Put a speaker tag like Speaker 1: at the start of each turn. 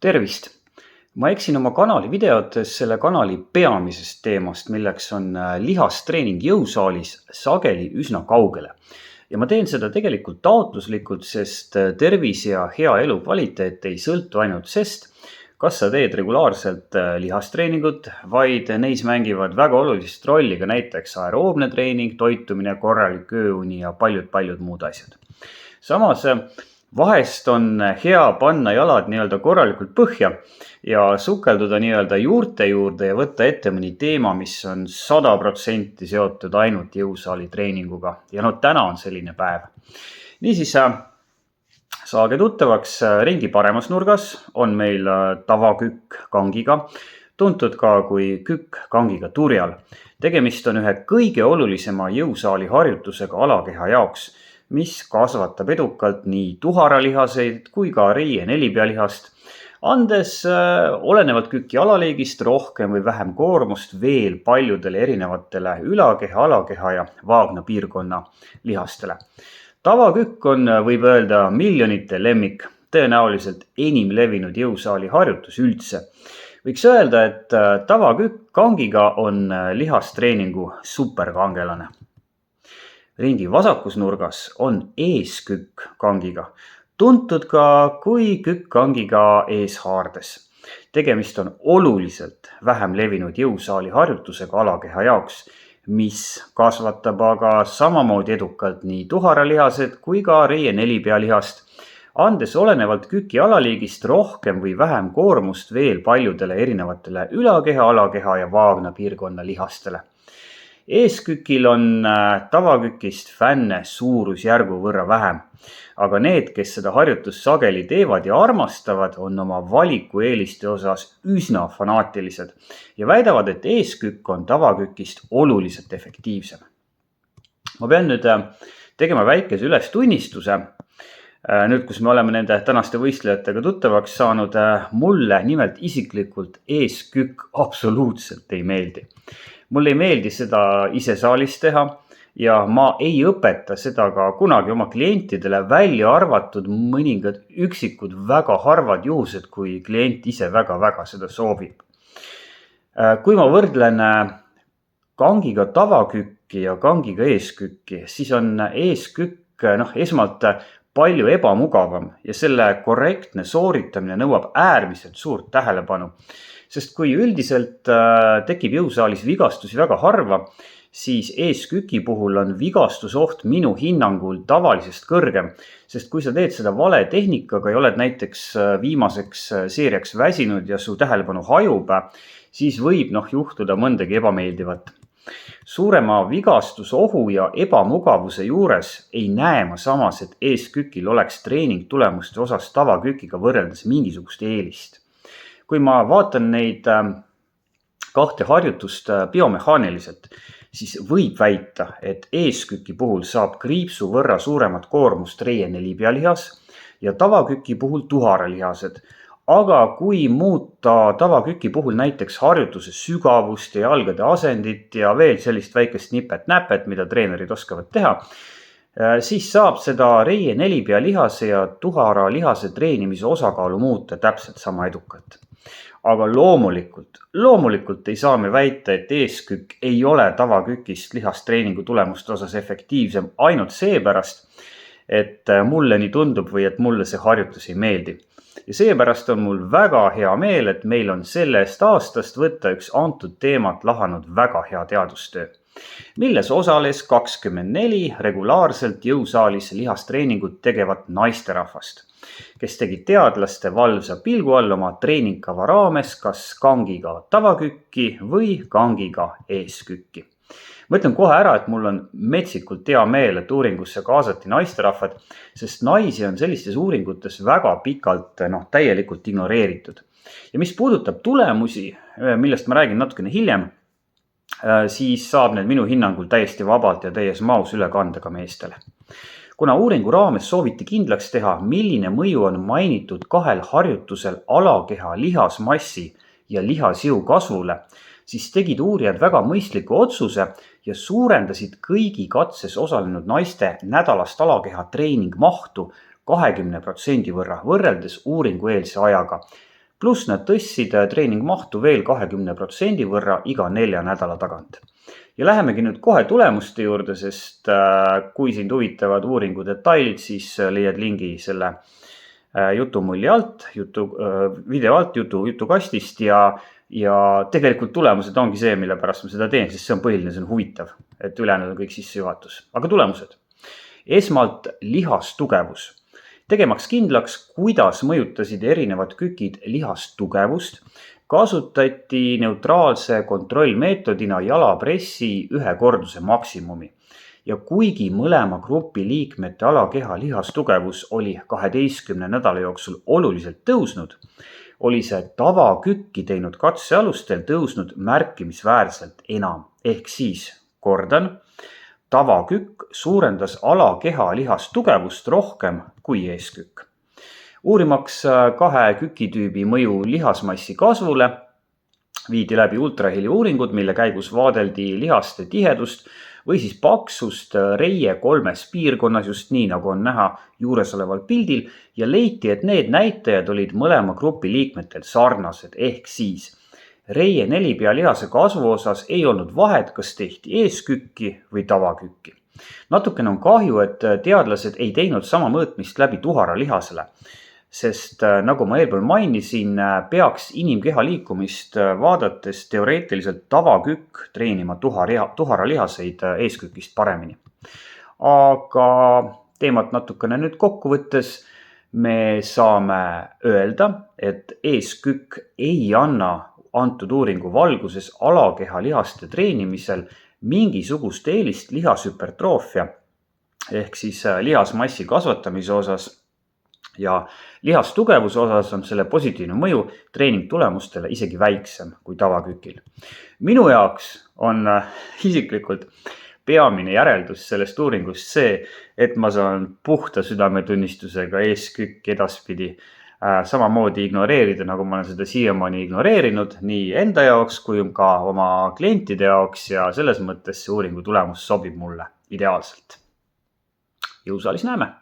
Speaker 1: Tervist! Ma eksin oma kanali videotes selle kanali peamisest teemast, milleks on lihastreening jõusaalis sageli üsna kaugele. Ja ma teen seda tegelikult taotluslikult, sest tervis ja hea elukvaliteet ei sõltu ainult sest, kas sa teed regulaarselt lihastreeningut, vaid neis mängivad väga olulist rolli ka näiteks aeroobne treening, toitumine, korralik ööuni ja paljud muud asjad. Samas vahest on hea panna jalad korralikult põhja ja sukelduda juurte juurde ja võtta ette mõni teema, mis on 100% seotud ainult jõusaali treeninguga. Ja täna on selline päev. Niisiis, saage tuttavaks, ringi paremas nurgas on meil tavakükk kangiga, tuntud ka kui kükk kangiga turjal. Tegemist on ühe kõige olulisema jõusaali harjutusega alakeha jaoks, mis kasvatab edukalt nii tuharalihaseid kui ka reie nelipealihast, andes olenevalt küki alaliigist rohkem või vähem koormust veel paljudele erinevatele ülakeha, alakeha ja vaagna piirkonna lihastele. Tavakükk on, võib öelda, miljonite lemmik, tõenäoliselt enim levinud jõusaali harjutus üldse. Võiks öelda, et tavakükk kangiga on lihastreeningu superkangelane. Ringi vasakus nurgas on eeskükk kangiga, tuntud ka kui kükk kangiga eeshaardes. Tegemist on oluliselt vähem levinud jõusaali harjutusega alakeha jaoks, mis kasvatab aga samamoodi edukalt nii tuharalihased kui ka reie nelipealihast, andes olenevalt küki alaliigist rohkem või vähem koormust veel paljudele erinevatele ülakeha, alakeha ja vaagna piirkonna lihastele. Eeskükil on tavakükist fänne suurusjärgu võrra vähem, aga need, kes seda harjutust sageli teevad ja armastavad, on oma valikueeliste osas üsna fanaatilised ja väidavad, et eeskükk on tavakükist oluliselt efektiivsem. Ma pean nüüd tegema väikese ülestunnistuse. Nüüd, kus me oleme nende tänaste võistlejatega tuttavaks saanud, mulle nimelt isiklikult eeskükk absoluutselt ei meeldi. Mulle ei meeldi seda ise saalis teha ja ma ei õpeta seda ka kunagi oma klientidele, välja arvatud mõningad üksikud väga harvad juhused, kui klient ise väga seda soovib. Kui ma võrdlen kangiga tavakükki ja kangiga eeskükki, siis on eeskükk esmalt palju ebamugavam ja selle korrektne sooritamine nõuab äärmiselt suurt tähelepanu. Sest kui üldiselt tekib jõusaalis vigastusi väga harva, siis eesküki puhul on vigastusoht minu hinnangul tavalisest kõrgem. Sest kui sa teed seda vale tehnikaga ja oled näiteks viimaseks seeriaks väsinud ja su tähelepanu hajub, siis võib juhtuda mõndagi ebameeldivat. Suurema vigastusohu ja ebamugavuse juures ei näe ma samas, et eeskükil oleks treening tulemuste osas tavakükiga võrreldes mingisugust eelist. Kui ma vaatan neid kahte harjutust biomehaaniliselt, siis võib väita, et eesküki puhul saab kriipsu võrra suuremat koormust reie nelipealihas ja tavaküki puhul tuharalihased. Aga kui muuta tavaküki puhul näiteks harjutuse sügavust ja jalgade asendit ja veel sellist väikest nipet-näpet, mida treenerid oskavad teha, siis saab seda reie nelipealihase ja tuharalihase treenimise osakaalu muuta täpselt sama edukalt. Aga loomulikult ei saa me väita, et eeskükk ei ole tavakükist lihastreeningu tulemuste osas efektiivsem ainult seepärast, et mulle nii tundub või et mulle see harjutus ei meeldi. Ja seepärast on mul väga hea meel, et meil on sellest aastast võtta üks antud teemat lahanud väga hea teadustöö, milles osales 24 regulaarselt jõusaalis lihastreeningut tegevat naisterahvast, kes tegi teadlaste valvsa pilgu all oma treeningkava raames kas kangiga tavakükki või kangiga eeskükki. Ma ütlen kohe ära, et mul on metsikult hea meel, et uuringusse kaasati naisterahvad, sest naisi on sellistes uuringutes väga pikalt täielikult ignoreeritud. Ja mis puudutab tulemusi, millest ma räägin natukene hiljem, siis saab need minu hinnangul täiesti vabalt ja täies mahus üle kanda ka meestele. Kuna uuringu raames sooviti kindlaks teha, milline mõju on mainitud kahel harjutusel alakeha lihasmassi ja lihasjõu kasvule, siis tegid uurijad väga mõistliku otsuse ja suurendasid kõigi katses osalenud naiste nädalast alakeha treening mahtu 20% võrra võrreldes uuringu eelse ajaga, Pluss nad tõstsid treeningmahtu veel 20% võrra iga 4 nädala tagant. Ja lähemegi nüüd kohe tulemuste juurde, sest kui sind huvitavad uuringu detailid, siis leiad lingi selle jutumulli alt, video alt, jutukastist ja tegelikult tulemused ongi see, mille pärast ma seda teen, sest see on põhiline, see on huvitav, et ülejäänud on kõik sissejuhatus. Aga tulemused. Esmalt lihastugevus. Tegemaks kindlaks, kuidas mõjutasid erinevad kükid lihastugevust, kasutati neutraalse kontrollmeetodina jalapressi ühekorduse maksimumi. Ja kuigi mõlema grupi liikmete alakeha lihastugevus oli 12 nädala jooksul oluliselt tõusnud, oli see tavakükki teinud katsealustel tõusnud märkimisväärselt enam. Ehk siis, kordan, tavakükk suurendas alakeha lihastugevust rohkem kui eeskükk. Uurimaks 2 kükitüübi mõju lihasmassi kasvule viidi läbi ultraheli uuringud, mille käigus vaadeldi lihaste tihedust või siis paksust reie 3 piirkonnas, just nii nagu on näha juuresoleval pildil, ja leiti, et need näitajad olid mõlema grupi liikmetel sarnased, ehk siis reie 4 pealihase kasvu osas ei olnud vahet, kas tehti eeskükki või tavakükki. Natukene on kahju, et teadlased ei teinud sama mõõtmist läbi tuhara lihasele, sest nagu ma eelpool mainisin, peaks inimkeha liikumist vaadates teoreetiliselt tavakükk treenima tuhara lihaseid eeskükist paremini. Aga teemat natukene nüüd kokku võttes me saame öelda, et eeskükk ei anna antud uuringu valguses alakeha lihaste treenimisel mingisugust eelist lihashüpertroofia ehk siis lihasmassi kasvatamise osas. Ja lihastugevuse osas on selle positiivne mõju treeningtulemustele isegi väiksem kui tavakükil. Minu jaoks on isiklikult peamine järeldus sellest uuringust see, et ma saan puhta südametunnistusega eeskükki edaspidi samamoodi ignoreerida, nagu ma olen seda siiamaani ignoreerinud nii enda jaoks kui ka oma klientide jaoks ja selles mõttes see uuringu tulemus sobib mulle ideaalselt. Jõusaalis näeme!